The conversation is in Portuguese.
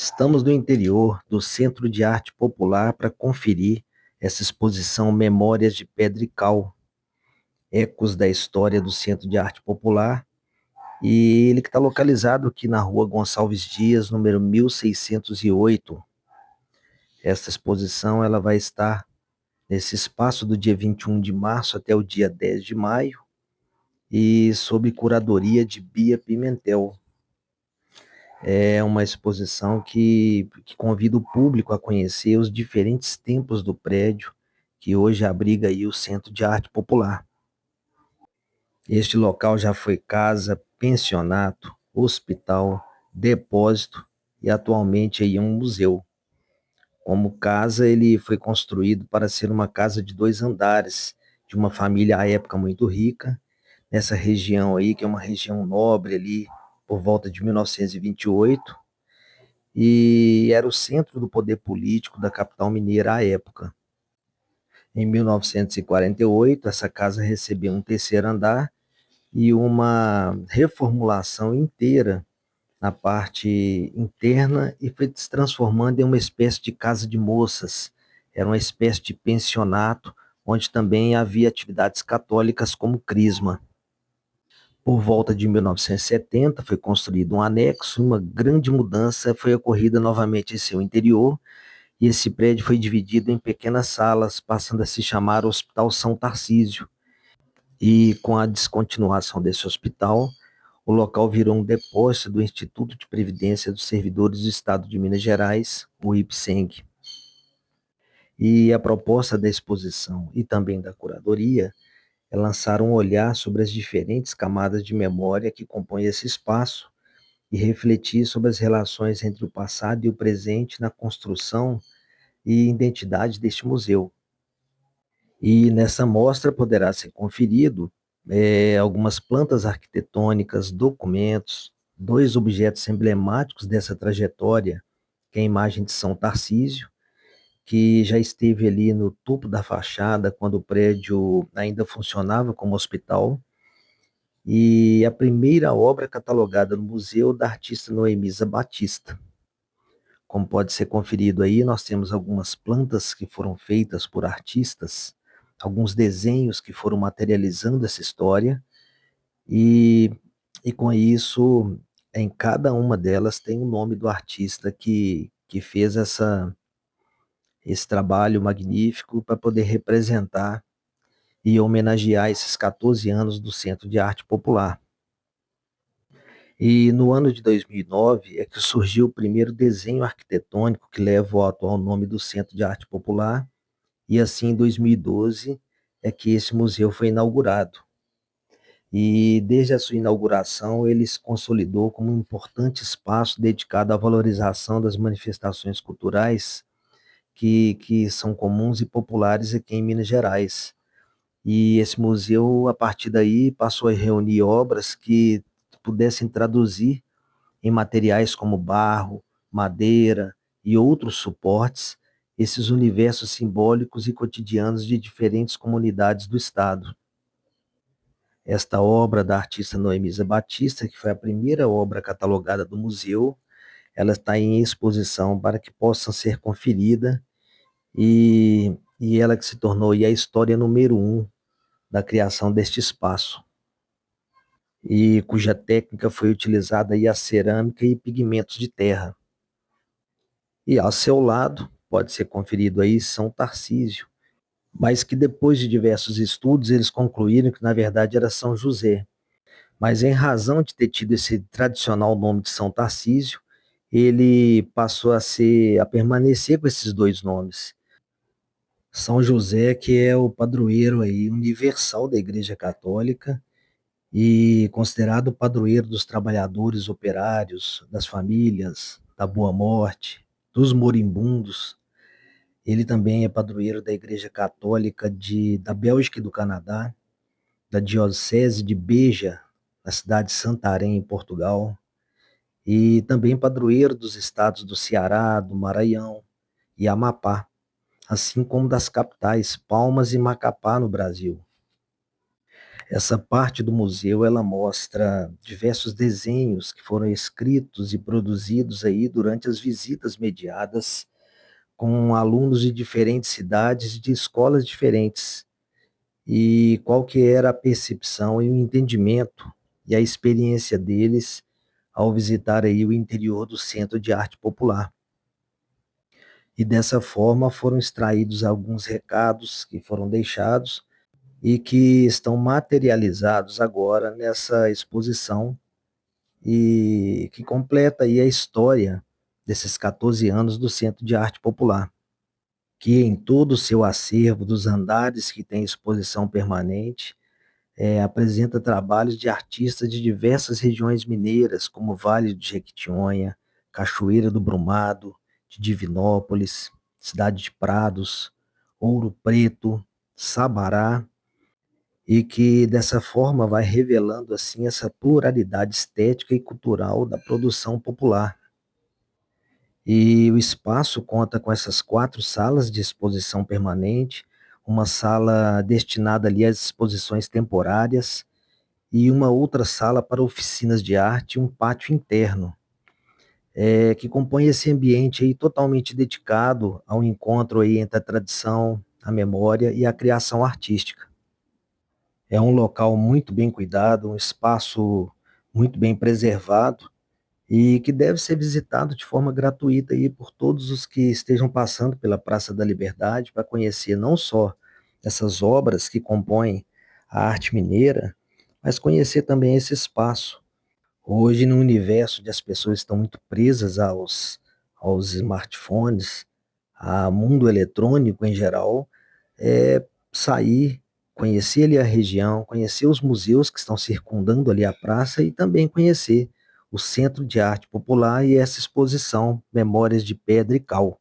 Estamos no interior do Centro de Arte Popular para conferir essa exposição Memórias de Pedra e Cal, ecos da história do Centro de Arte Popular, e ele que está localizado aqui na Rua Gonçalves Dias, número 1608. Esta exposição ela vai estar nesse espaço do dia 21 de março até o dia 10 de maio, e sob curadoria de Bia Pimentel. É uma exposição que convida o público a conhecer os diferentes tempos do prédio, que hoje abriga aí o Centro de Arte Popular. Este local já foi casa, pensionato, hospital, depósito e atualmente aí é um museu. Como casa, ele foi construído para ser uma casa de 2 andares, de uma família à época muito rica, nessa região aí, que é uma região nobre ali, por volta de 1928, e era o centro do poder político da capital mineira à época. Em 1948, essa casa recebeu um terceiro andar e uma reformulação inteira na parte interna e foi se transformando em uma espécie de casa de moças. Era uma espécie de pensionato, onde também havia atividades católicas como crisma. Por volta de 1970, foi construído um anexo, uma grande mudança foi ocorrida novamente em seu interior, e esse prédio foi dividido em pequenas salas, passando a se chamar Hospital São Tarcísio. E com a descontinuação desse hospital, o local virou um depósito do Instituto de Previdência dos Servidores do Estado de Minas Gerais, o IPSENG. E a proposta da exposição e também da curadoria é lançar um olhar sobre as diferentes camadas de memória que compõem esse espaço e refletir sobre as relações entre o passado e o presente na construção e identidade deste museu. E nessa mostra poderá ser conferido algumas plantas arquitetônicas, documentos, 2 objetos emblemáticos dessa trajetória, que é a imagem de São Tarcísio, que já esteve ali no topo da fachada quando o prédio ainda funcionava como hospital, e a primeira obra catalogada no museu da artista Noemisa Batista. Como pode ser conferido aí, nós temos algumas plantas que foram feitas por artistas, alguns desenhos que foram materializando essa história, e, e com isso, em cada uma delas tem o nome do artista que fez esse trabalho magnífico para poder representar e homenagear esses 14 anos do Centro de Arte Popular. E no ano de 2009 é que surgiu o primeiro desenho arquitetônico que leva o atual nome do Centro de Arte Popular, e assim em 2012 é que esse museu foi inaugurado. E desde a sua inauguração ele se consolidou como um importante espaço dedicado à valorização das manifestações culturais que são comuns e populares aqui em Minas Gerais. E esse museu, a partir daí, passou a reunir obras que pudessem traduzir em materiais como barro, madeira e outros suportes, esses universos simbólicos e cotidianos de diferentes comunidades do Estado. Esta obra da artista Noemisa Batista, que foi a primeira obra catalogada do museu, ela está em exposição para que possa ser conferida, e ela que se tornou a história número 1 da criação deste espaço, e cuja técnica foi utilizada a cerâmica e pigmentos de terra. E ao seu lado pode ser conferido aí São Tarcísio, mas que depois de diversos estudos eles concluíram que na verdade era São José. Mas em razão de ter tido esse tradicional nome de São Tarcísio, ele passou a permanecer com esses 2 nomes. São José, que é o padroeiro aí universal da Igreja Católica e considerado o padroeiro dos trabalhadores operários, das famílias, da Boa Morte, dos moribundos. Ele também é padroeiro da Igreja Católica da Bélgica e do Canadá, da Diocese de Beja, na cidade de Santarém, em Portugal, e também padroeiro dos estados do Ceará, do Maranhão e Amapá, assim como das capitais Palmas e Macapá, no Brasil. Essa parte do museu, ela mostra diversos desenhos que foram escritos e produzidos aí durante as visitas mediadas com alunos de diferentes cidades e de escolas diferentes. E qual que era a percepção e o entendimento e a experiência deles ao visitar aí o interior do Centro de Arte Popular. E dessa forma foram extraídos alguns recados que foram deixados e que estão materializados agora nessa exposição e que completa aí a história desses 14 anos do Centro de Arte Popular, que em todo o seu acervo dos andares que tem exposição permanente, apresenta trabalhos de artistas de diversas regiões mineiras, como Vale do Jequitinhonha, Cachoeira do Brumado, de Divinópolis, Cidade de Prados, Ouro Preto, Sabará, e que dessa forma vai revelando assim essa pluralidade estética e cultural da produção popular. E o espaço conta com essas 4 salas de exposição permanente, uma sala destinada ali às exposições temporárias e uma outra sala para oficinas de arte e um pátio interno, que compõe esse ambiente aí totalmente dedicado ao encontro aí entre a tradição, a memória e a criação artística. É um local muito bem cuidado, um espaço muito bem preservado e que deve ser visitado de forma gratuita aí por todos os que estejam passando pela Praça da Liberdade para conhecer não só essas obras que compõem a arte mineira, mas conhecer também esse espaço. Hoje, no universo onde as pessoas estão muito presas aos smartphones, ao mundo eletrônico em geral, sair, conhecer ali a região, conhecer os museus que estão circundando ali a praça e também conhecer o Centro de Arte Popular e essa exposição Memórias de Pedra e Cal.